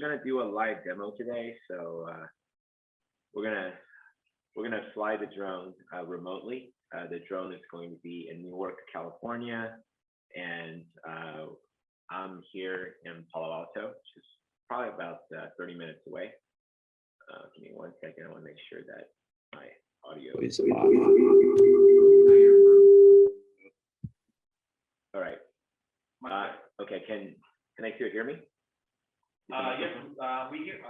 gonna do a live demo today, so we're gonna fly the drone remotely. The drone is going to be in Newark, California, and I'm here in Palo Alto, which is probably about 30 minutes away. Give me 1 second. I want to make sure that my audio is off. All right. Okay. Can I still hear me? Yes. We hear.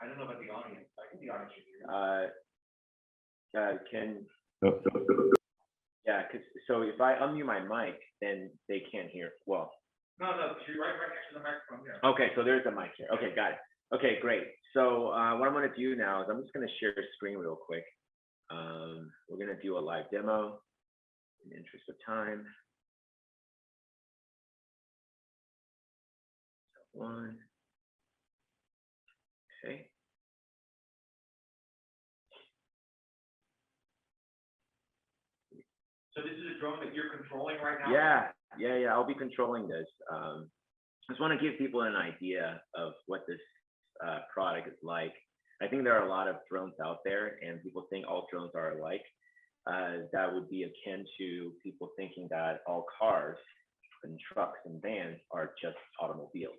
I don't know about the audience. I think the audience should hear. Yeah, so if I unmute my mic, then they can't hear. Well. No, she's right next to the microphone here. Okay, so there's a mic here. Okay, got it. Okay, great. So what I'm going to do now is I'm just going to share the screen real quick. We're going to do a live demo in the interest of time. One. Okay. So this is a drone that you're controlling right now? Yeah. I'll be controlling this. Just want to give people an idea of what this product is like. I think there are a lot of drones out there, and people think all drones are alike. That would be akin to people thinking that all cars and trucks and vans are just automobiles.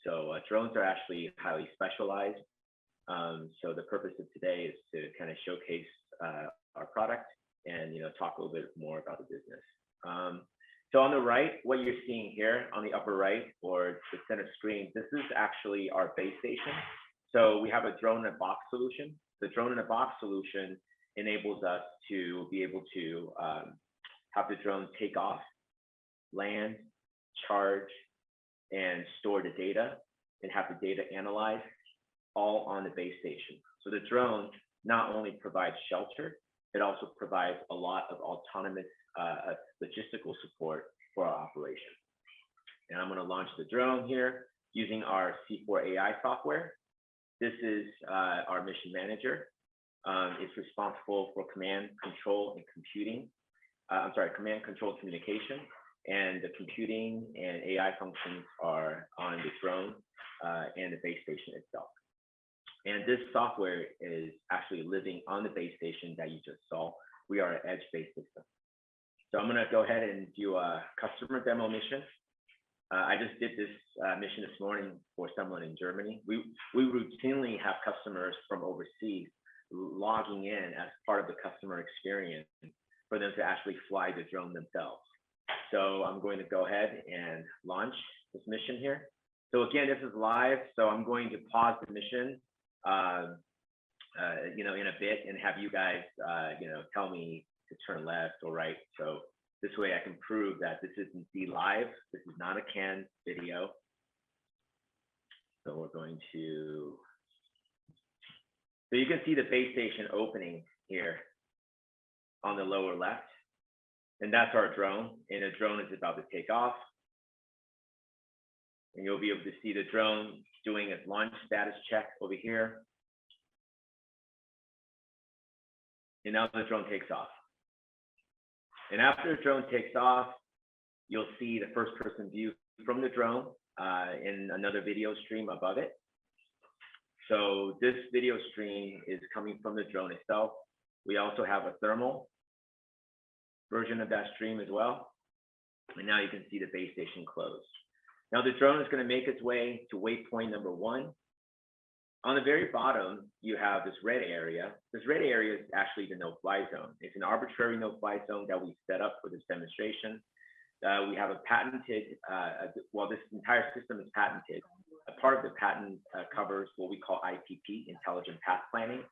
So drones are actually highly specialized. So the purpose of today is to kind of showcase our product and talk a little bit more about the business. So on the right, what you're seeing here on the upper right or the center screen, this is actually our base station. So we have a drone in a box solution. The drone in a box solution enables us to be able to have the drone take off, land, charge, and store the data, and have the data analyzed all on the base station. So the drone not only provides shelter, it also provides a lot of autonomous logistical support for our operation. And I'm going to launch the drone here using our C4 AI software. This is our mission manager. It's responsible for command, control, and computing. Command, control, communication. And the computing and AI functions are on the drone and the base station itself. And this software is actually living on the base station that you just saw. We are an edge-based system. So I'm going to go ahead and do a customer demo mission. I just did this mission this morning for someone in Germany. We routinely have customers from overseas logging in as part of the customer experience for them to actually fly the drone themselves. So I'm going to go ahead and launch this mission here. So again, this is live, so I'm going to pause the mission in a bit and have you guys tell me to turn left or right. So this way I can prove that this is indeed live. This is not a canned video. So we're going to, so you can see the base station opening here on the lower left. And that's our drone, and the drone is about to take off. And you'll be able to see the drone doing its launch status check over here. And now the drone takes off. And after the drone takes off, you'll see the first person view from the drone in another video stream above it. So this video stream is coming from the drone itself. We also have a thermal version of that stream as well. And now you can see the base station closed. Now the drone is going to make its way to waypoint number 1. On the very bottom, you have this red area. This red area is actually the no-fly zone. It's an arbitrary no-fly zone that we set up for this demonstration. We have a patented, this entire system is patented. A part of the patent covers what we call IPP, Intelligent Path Planning.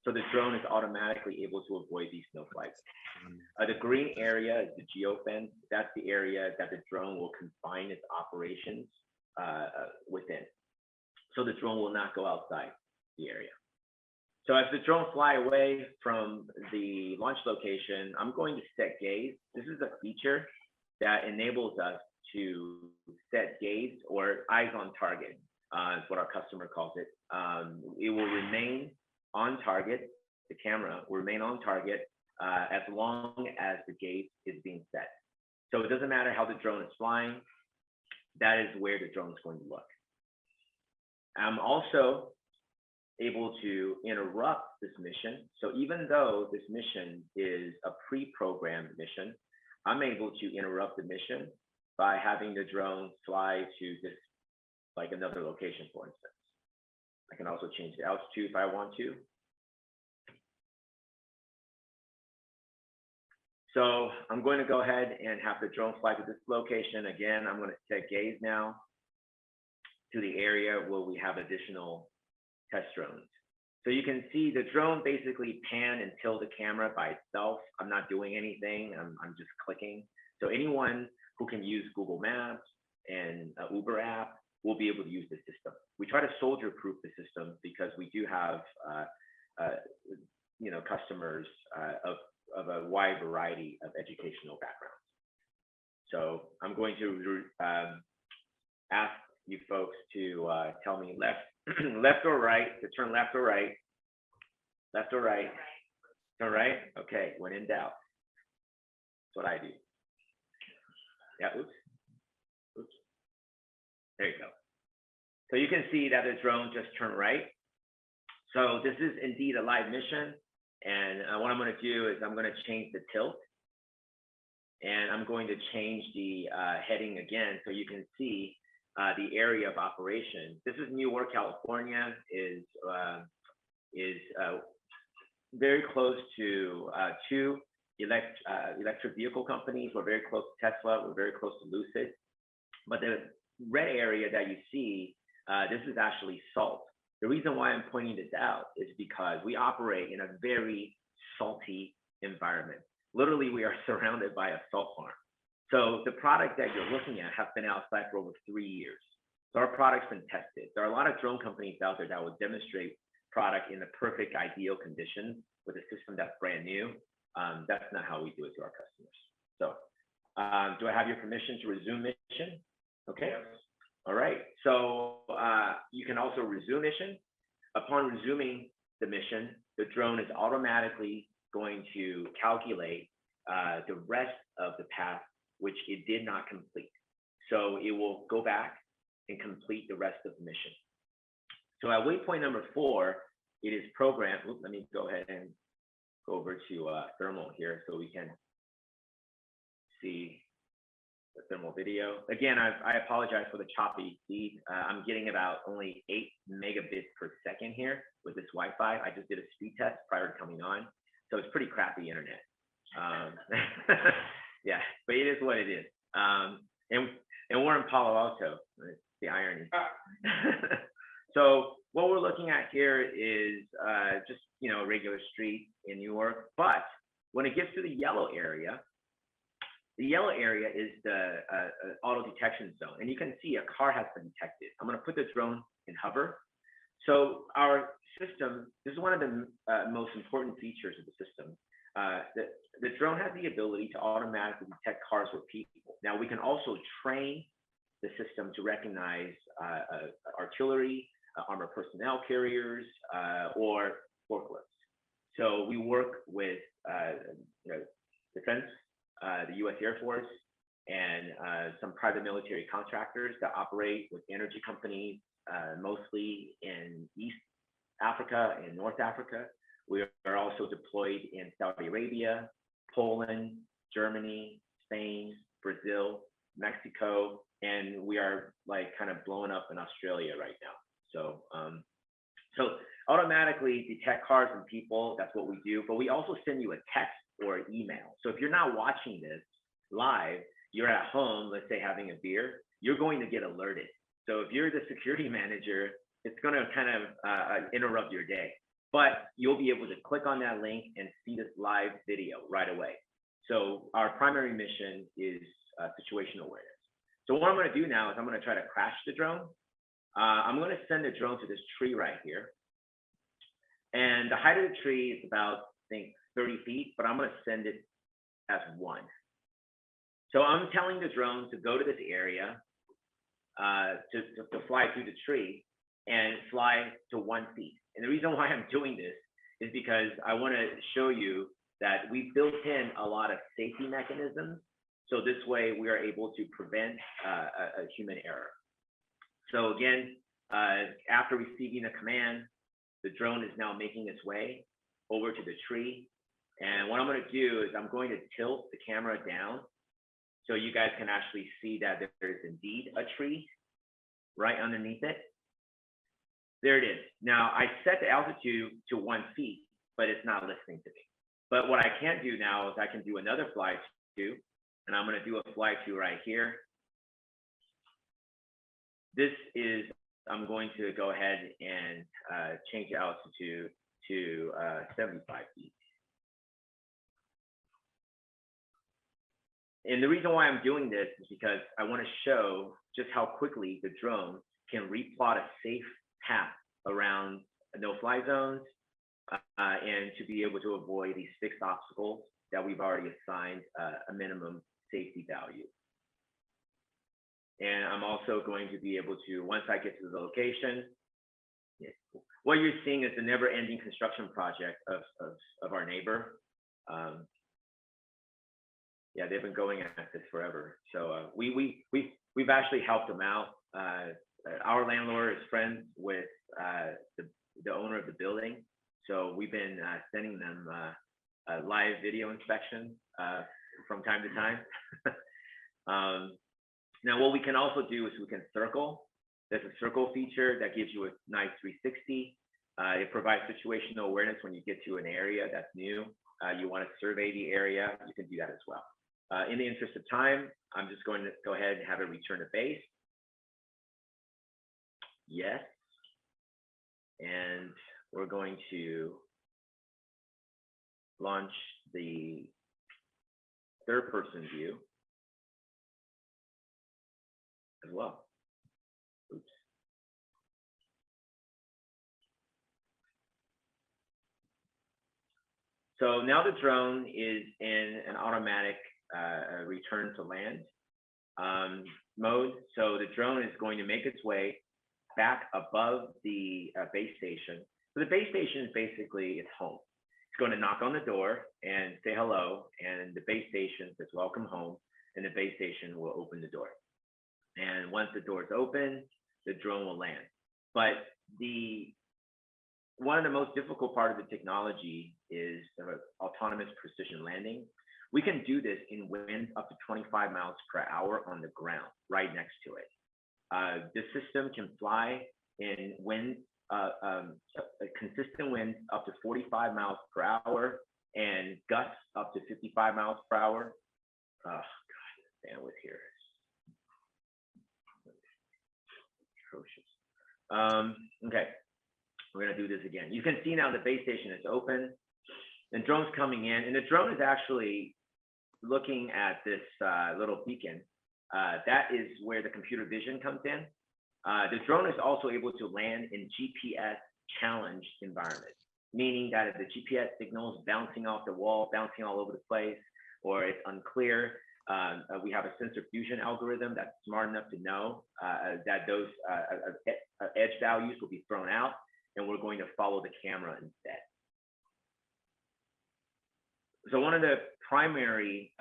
So the drone is automatically able to avoid these no-fly zones. The green area is the geofence. That's the area that the drone will confine its operations within. So the drone will not go outside the area. So as the drone fly away from the launch location, I'm going to set gaze. This is a feature that enables us to set gaze or eyes on target, is what our customer calls it. It will remain on target. The camera will remain on target as long as the gaze is being set. So it doesn't matter how the drone is flying, that is where the drone is going to look. I'm also able to interrupt this mission. So even though this mission is a pre-programmed mission, I'm able to interrupt the mission by having the drone fly to this, like another location, for instance. I can also change the altitude if I want to. So I'm going to go ahead and have the drone fly to this location. Again, I'm going to set gaze now to the area where we have additional test drones. So you can see the drone basically pan and tilt the camera by itself. I'm not doing anything, I'm just clicking. So anyone who can use Google Maps and Uber app will be able to use the system. We try to soldier proof the system because we do have customers of a wide variety of educational backgrounds. So I'm going to ask you folks to tell me left or right, to turn left or right, left or right, turn right. Okay, when in doubt, that's what I do. Yeah, oops. There you go. So you can see that the drone just turned right. So this is indeed a live mission. And what I'm going to do is I'm going to change the tilt. And I'm going to change the heading again so you can see the area of operation. This is Newark, California, is very close to two electric vehicle companies. We're very close to Tesla. We're very close to Lucid. But the red area that you see, this is actually salt. The reason why I'm pointing this out is because we operate in a very salty environment. Literally, we are surrounded by a salt farm. So the product that you're looking at has been outside for over 3 years. So our product's been tested. There are a lot of drone companies out there that will demonstrate product in the perfect, ideal conditions with a system that's brand new. That's not how we do it to our customers. So do I have your permission to resume mission? Okay. Yes. All right. So you can also resume mission. Upon resuming the mission, the drone is automatically going to calculate the rest of the path which it did not complete. So it will go back and complete the rest of the mission. So at waypoint number 4, it is programmed. Oops, let me go ahead and go over to thermal here so we can see the thermal video. Again, I apologize for the choppy speed. I'm getting about only 8 megabits per second here with this Wi-Fi. I just did a speed test prior to coming on. So it's pretty crappy internet. Yeah, but it is what it is. And we're in Palo Alto. It's the irony. So what we're looking at here is just a regular street in Newark. But when it gets to the yellow area is the auto detection zone, and you can see a car has been detected. I'm going to put the drone in hover. So our system, this is one of the most important features of the system. The drone has the ability to automatically detect cars with people. Now we can also train the system to recognize artillery, armored personnel carriers, or forklifts. So we work with defense, the U.S. Air Force, and some private military contractors that operate with energy companies, mostly in East Africa and North Africa. We are also deployed in Saudi Arabia, Poland, Germany, Spain, Brazil, Mexico, and we are like kind of blowing up in Australia right now. So automatically detect cars and people, that's what we do, but we also send you a text or an email. So if you're not watching this live, you're at home, let's say having a beer, you're going to get alerted. So if you're the security manager, it's going to kind of interrupt your day, but you'll be able to click on that link and see this live video right away. So our primary mission is situational awareness. So what I'm going to do now is I'm going to try to crash the drone. I'm going to send the drone to this tree right here. And the height of the tree is about, I think, 30 feet, but I'm going to send it as 1. So I'm telling the drone to go to this area, to fly through the tree and fly to 1 feet. And the reason why I'm doing this is because I want to show you that we built in a lot of safety mechanisms. So this way we are able to prevent a human error. So again, After receiving a command, the drone is now making its way over to the tree. And what I'm going to do is I'm going to tilt the camera down so you guys can actually see that there's indeed a tree right underneath it. There it is. Now I set the altitude to 1 feet, but it's not listening to me. But what I can do now is I can do another fly to, and I'm going to do a fly to right here. This is, I'm going to go ahead and change the altitude to 75 feet. And the reason why I'm doing this is because I want to show just how quickly the drone can replot a safe path around no-fly zones and to be able to avoid these fixed obstacles that we've already assigned a minimum safety value. And I'm also going to be able to, once I get to the location, what you're seeing is the never-ending construction project of our neighbor. Yeah, they've been going at this forever. So we've actually helped them out. Our landlord is friends with the owner of the building, so we've been sending them live video inspection from time to time. Now, what we can also do is we can circle. There's a circle feature that gives you a nice 360. It provides situational awareness when you get to an area that's new. You want to survey the area, you can do that as well. In the interest of time, I'm just going to go ahead and have it return to base. Yes. And we're going to launch the third person view as well. Oops. So now the drone is in an automatic return to land mode. So the drone is going to make its way back above the base station. So the base station is basically its home. It's going to knock on the door and say hello, and the base station says welcome home, and the base station will open the door. And once the door is open, the drone will land. But one of the most difficult part of the technology is autonomous precision landing. We can do this in winds up to 25 miles per hour on the ground, right next to it. The system can fly in wind, consistent winds up to 45 miles per hour and gusts up to 55 miles per hour. Oh, God, bandwidth here. Atrocious. Okay, we're gonna do this again. You can see now the base station is open. The drone's coming in, and the drone is actually looking at this little beacon. That is where the computer vision comes in. The drone is also able to land in GPS challenged environment, meaning that if the GPS signal is bouncing off the wall, bouncing all over the place, or it's unclear, we have a sensor fusion algorithm that's smart enough to know that those edge values will be thrown out, and we're going to follow the camera instead. So one of the primary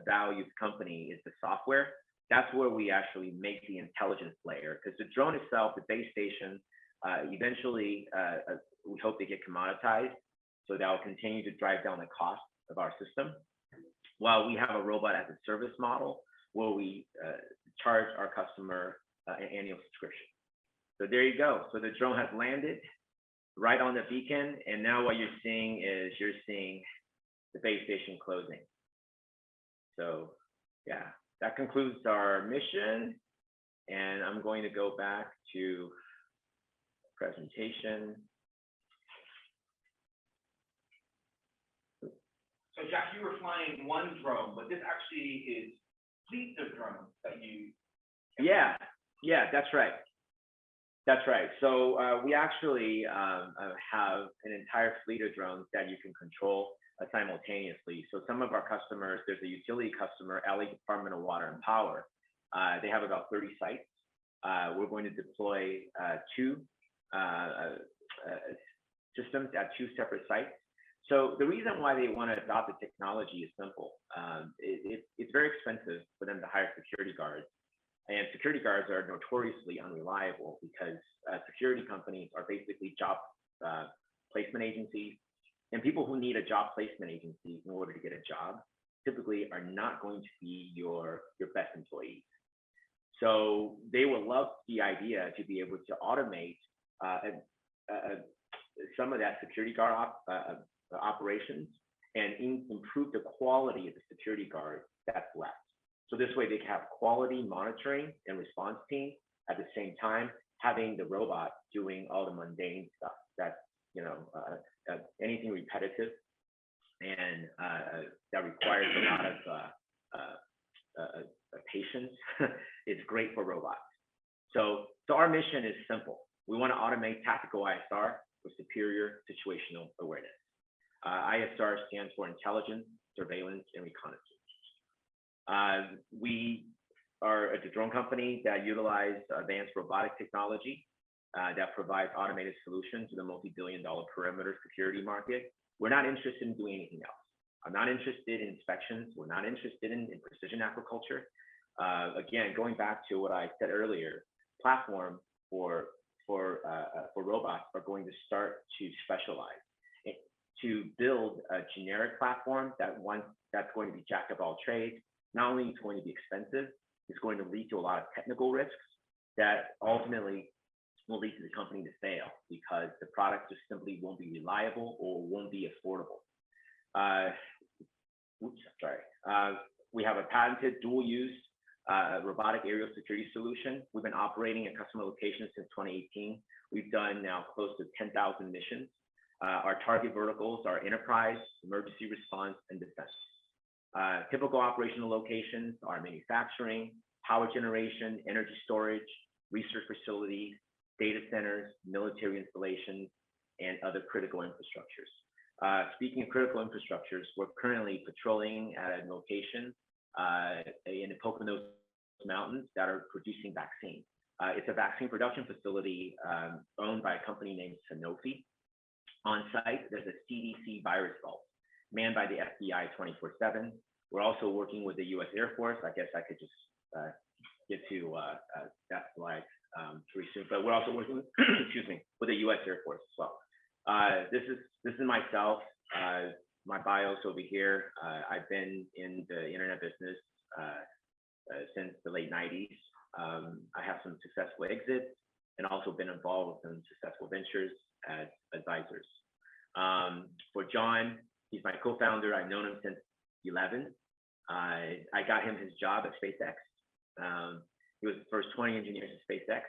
value of the company is the software. That's where we actually make the intelligence layer, because the drone itself, the base station, eventually we hope they get commoditized, so that will continue to drive down the cost of our system, while we have a robot as a service model where we charge our customer an annual subscription. So there you go. So the drone has landed right on the beacon, and now what you're seeing is the base station closing. So yeah, that concludes our mission, and I'm going to go back to presentation. So Jack, you were flying one drone, but this actually is fleets of drones that you. Yeah, that's right. That's right. So we actually have an entire fleet of drones that you can control simultaneously. So some of our customers, there's a utility customer, LA Department of Water and Power. They have about 30 sites. We're going to deploy two systems at 2 separate sites. So the reason why they want to adopt the technology is simple. It's very expensive for them to hire security guards. And security guards are notoriously unreliable because security companies are basically job placement agencies, and people who need a job placement agency in order to get a job typically are not going to be your best employees. So they will love the idea to be able to automate some of that security guard operations and improve the quality of the security guard that's left. So this way they can have quality monitoring and response team at the same time, having the robot doing all the mundane stuff that's, anything repetitive and that requires a lot of patience is great for robots. So our mission is simple. We want to automate tactical ISR with superior situational awareness. ISR stands for intelligence, surveillance, and reconnaissance. We are a drone company that utilize advanced robotic technology that provides automated solutions to the multi-billion-dollar perimeter security market. We're not interested in doing anything else. I'm not interested in inspections. We're not interested in precision agriculture. Again, going back to what I said earlier, platform for robots are going to start to specialize. To build a generic platform that's going to be jack of all trades, not only is it going to be expensive, it's going to lead to a lot of technical risks that ultimately will lead to the company to fail because the product just simply won't be reliable or won't be affordable. We have a patented dual-use robotic aerial security solution. We've been operating at customer locations since 2018. We've done now close to 10,000 missions. Our target verticals are enterprise, emergency response, and defense. Typical operational locations are manufacturing, power generation, energy storage, research facilities, data centers, military installations, and other critical infrastructures. Speaking of critical infrastructures, we're currently patrolling at a location in the Poconos Mountains that are producing vaccine. It's a vaccine production facility owned by a company named Sanofi. On site, there's a CDC virus vault manned by the FBI 24/7. We're also working with the U.S. Air Force. I guess I could just get to that slide pretty soon, but we're also working, excuse me, with the U.S. Air Force as well. This is myself. My bio's over here. I've been in the internet business since the late 90s. I have some successful exits and also been involved with some successful ventures as advisors. For John, he's my co-founder. I've known him since 11. I got him his job at SpaceX. He was the first 20 engineers at SpaceX.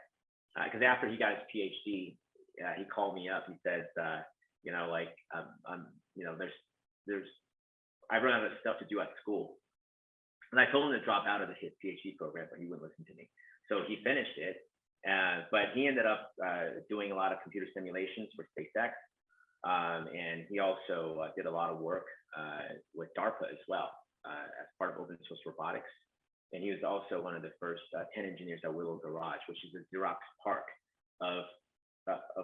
Because after he got his PhD, he called me up. He says, I run out of stuff to do at school. And I told him to drop out of his PhD program, but he wouldn't listen to me. So he finished it. But he ended up doing a lot of computer simulations for SpaceX. And he also did a lot of work with DARPA as well as part of open source robotics. And he was also one of the first 10 engineers at Willow Garage, which is a Xerox PARC of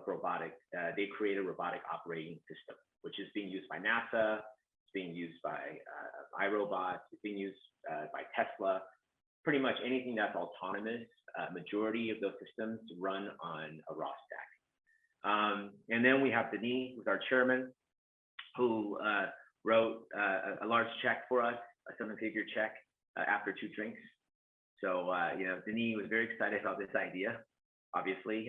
robotics. They created a robotic operating system, which is being used by NASA, it's being used by iRobot, it's being used by Tesla. Pretty much anything that's autonomous, majority of those systems run on a raw stack. And then we have Denis, who's our chairman, who wrote a large check for us, a 7-figure check after 2 drinks. So, Denis was very excited about this idea, obviously,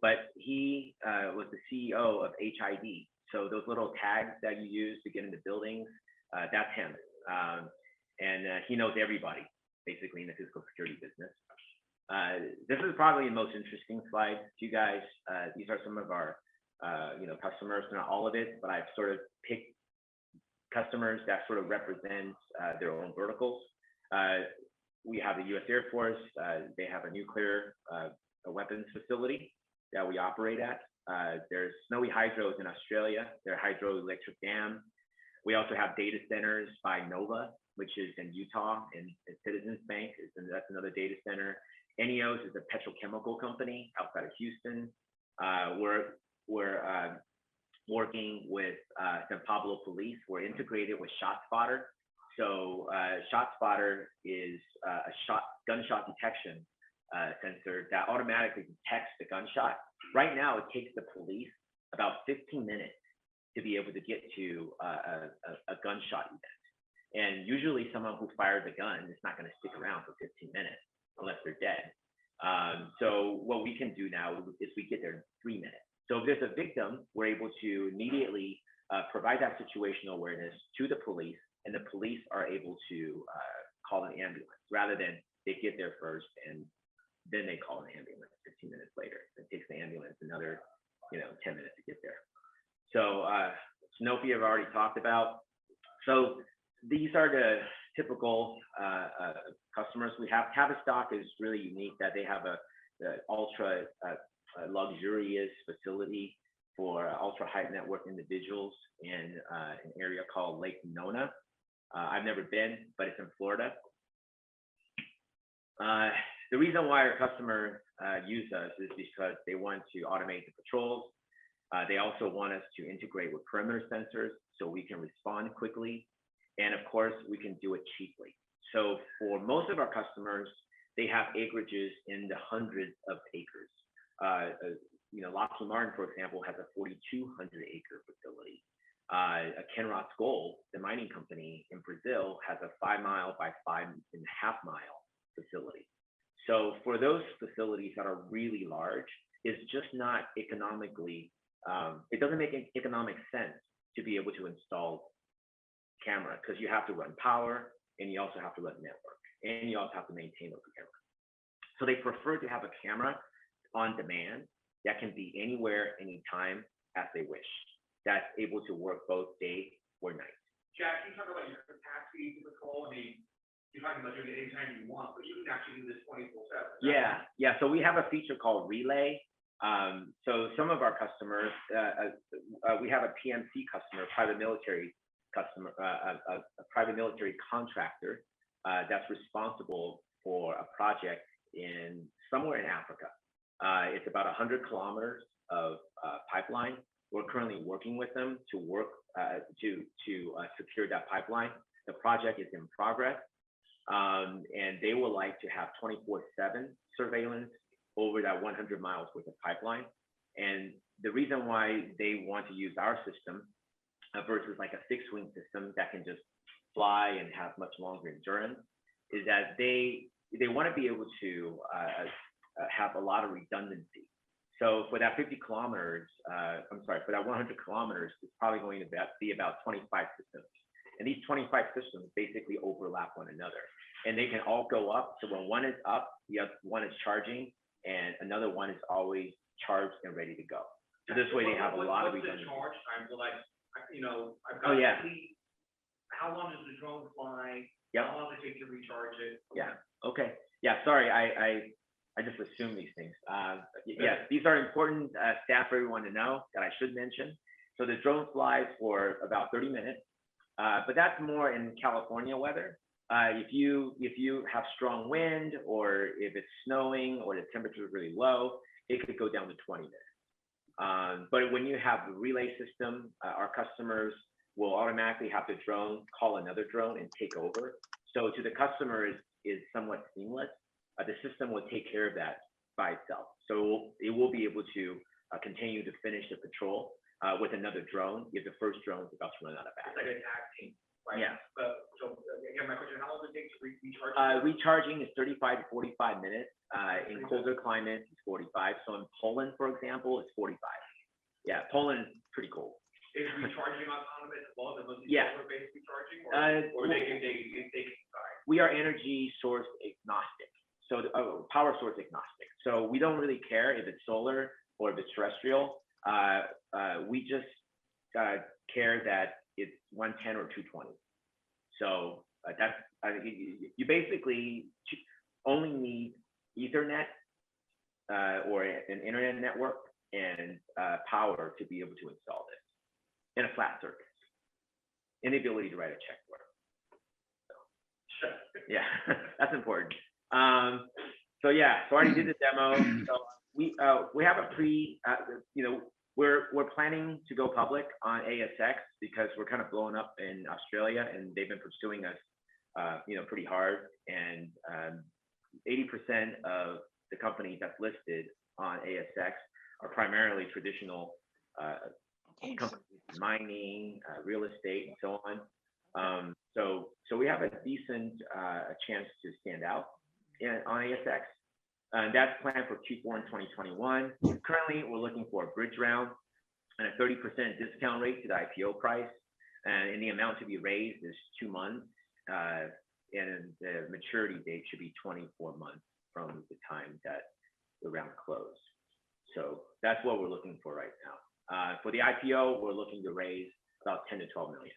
but he was the CEO of HID. So those little tags that you use to get into buildings, that's him. And he knows everybody, basically, in the physical security business. This is probably the most interesting slide to you guys. These are some of our, customers, not all of it, but I've sort of picked customers that sort of represent their own verticals. We have the U.S. Air Force. They have a nuclear weapons facility that we operate at. There's Snowy Hydros in Australia. They're a hydroelectric dam. We also have data centers by Nova, which is in Utah, and Citizens Bank, that's another data center. Eneos is a petrochemical company outside of Houston. We're working with San Pablo Police. We're integrated with ShotSpotter. So ShotSpotter is gunshot detection sensor that automatically detects the gunshot. Right now, it takes the police about 15 minutes to be able to get to a gunshot event. And usually someone who fired the gun is not going to stick around for 15 minutes unless they're dead. So what we can do now is we get there in 3 minutes. So if there's a victim, we're able to immediately provide that situational awareness to the police, and the police are able to call an ambulance rather than they get there first and then they call an ambulance 15 minutes later. It takes the ambulance another 10 minutes to get there. So Sanofi I've already talked about. So these are the typical customers we have. Tavistock is really unique that they have the ultra luxurious facility for ultra high net worth individuals in an area called Lake Nona. I've never been, but it's in Florida. The reason why our customers use us is because they want to automate the patrols. They also want us to integrate with perimeter sensors so we can respond quickly. And of course, we can do it cheaply. So for most of our customers, they have acreages in the hundreds of acres. Lockheed Martin, for example, has a 4,200 acre facility. Kenroth Gold, the mining company in Brazil, has a 5 mile by 5.5 mile facility. So for those facilities that are really large, it's just not economically, it doesn't make economic sense to be able to install camera because you have to run power and you also have to run network and you also have to maintain those cameras. So they prefer to have a camera on demand that can be anywhere, anytime as they wish. That's able to work both day or night. Jack, can you talk about your capacity to patrol? I mean, you're talking about doing it anytime you want, but you can actually do this 24/7. Yeah. So we have a feature called Relay. So some of our customers, we have a PMC customer, private military customer, a private military contractor that's responsible for a project in somewhere in Africa. It's about 100 kilometers of pipeline. We're currently working with them to work to secure that pipeline. The project is in progress, and they would like to have 24/7 surveillance over that 100 miles worth of pipeline. And the reason why they want to use our system versus like a fixed wing system that can just fly and have much longer endurance is that they want to be able to have a lot of redundancy. So for that 50 kilometers, for that 100 kilometers, it's probably going to be about 25 systems. And these 25 systems basically overlap one another. And they can all go up. So when one is up, the other one is charging, and another one is always charged and ready to go. So this way they have a lot of redundancy. What's the charge time? So like, I've got how long does the drone fly? Yep. How long does it take to recharge it? Yeah. Okay. Yeah. Sorry, I just assume these things. Yes, these are important stats for everyone to know that I should mention. So the drone flies for about 30 minutes, but that's more in California weather. If you have strong wind, or if it's snowing, or the temperature is really low, it could go down to 20 minutes. But when you have the relay system, our customers will automatically have the drone call another drone and take over. So to the customer is somewhat seamless. The system will take care of that by itself. So it will be able to continue to finish the patrol with another drone if the first drone is about to run out of battery. It's like a tag team, right? Yeah. So again, my question: how long does it take to recharge? Recharging is 35 to 45 minutes. In colder climates, it's 45. So in Poland, for example, it's 45. Yeah, Poland is pretty cold. Is recharging autonomous as well? Yeah. Based recharging, or they can. We are energy source agnostic. So power source agnostic. So we don't really care if it's solar or if it's terrestrial. We just care that it's 110 or 220. So that's you basically only need Ethernet or an internet network and power to be able to install this in a flat surface, and the ability to write a check for it. So, yeah, that's important. So I already did the demo. So we have a we're planning to go public on ASX because we're kind of blowing up in Australia, and they've been pursuing us, pretty hard. And 80% of the companies that's listed on ASX are primarily traditional companies, mining, real estate, and so on. So we have a decent chance to stand out on ASX. And that's planned for Q4 in 2021. Currently, we're looking for a bridge round and a 30% discount rate to the IPO price. And the amount to be raised is 2 months. And the maturity date should be 24 months from the time that the round closed. So that's what we're looking for right now. For the IPO, we're looking to raise about 10 to 12 million.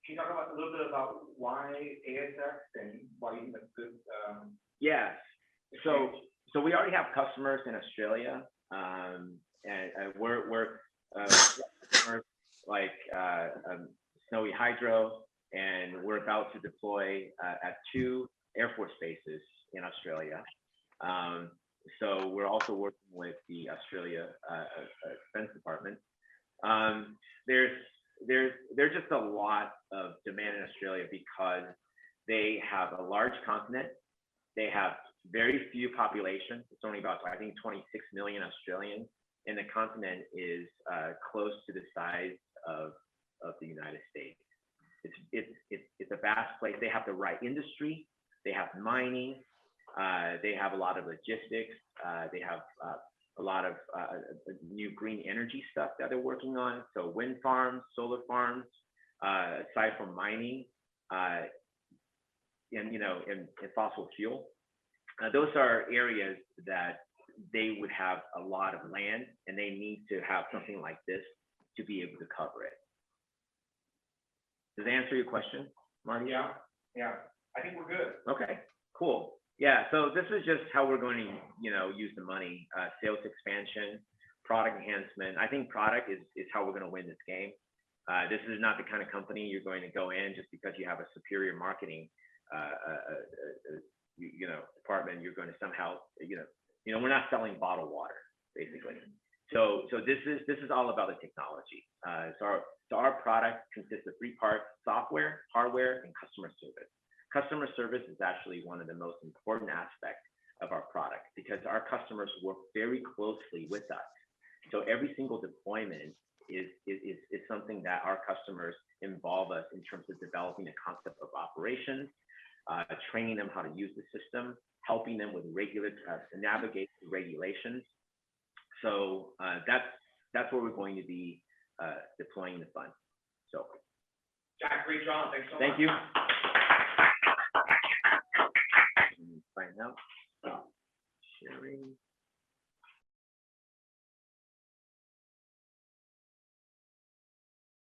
Can you talk about a little bit about why ASX and why you think that's good? Yes. So we already have customers in Australia, and we're customers like Snowy Hydro, and we're about to deploy at 2 Air Force bases in Australia. So we're also working with the Australia Defense Department. There's just a lot of demand in Australia because they have a large continent. They have very few population. It's only about, I think, 26 million Australians, and the continent is close to the size of the United States. It's a vast place. They have the right industry. They have mining. They have a lot of logistics. They have a lot of new green energy stuff that they're working on. So wind farms, solar farms, aside from mining, and fossil fuel. Those are areas that they would have a lot of land, and they need to have something like this to be able to cover it. Does that answer your question, Marty? Yeah. I think we're good. Okay, cool. Yeah, so this is just how we're going to, use the money, sales expansion, product enhancement. I think product is how we're going to win this game. This is not the kind of company you're going to go in just because you have a superior marketing, department. You're going to somehow, we're not selling bottled water, basically. So this is all about the technology. So our product consists of 3 parts: software, hardware, and customer service. Customer service is actually one of the most important aspects of our product because our customers work very closely with us. So every single deployment is something that our customers involve us in terms of developing the concept of operations, training them how to use the system, helping them with navigate the regulations. So that's where we're going to be deploying the fund. So, Jack, great job. Thanks so much. Thank you. Find out. Sharing.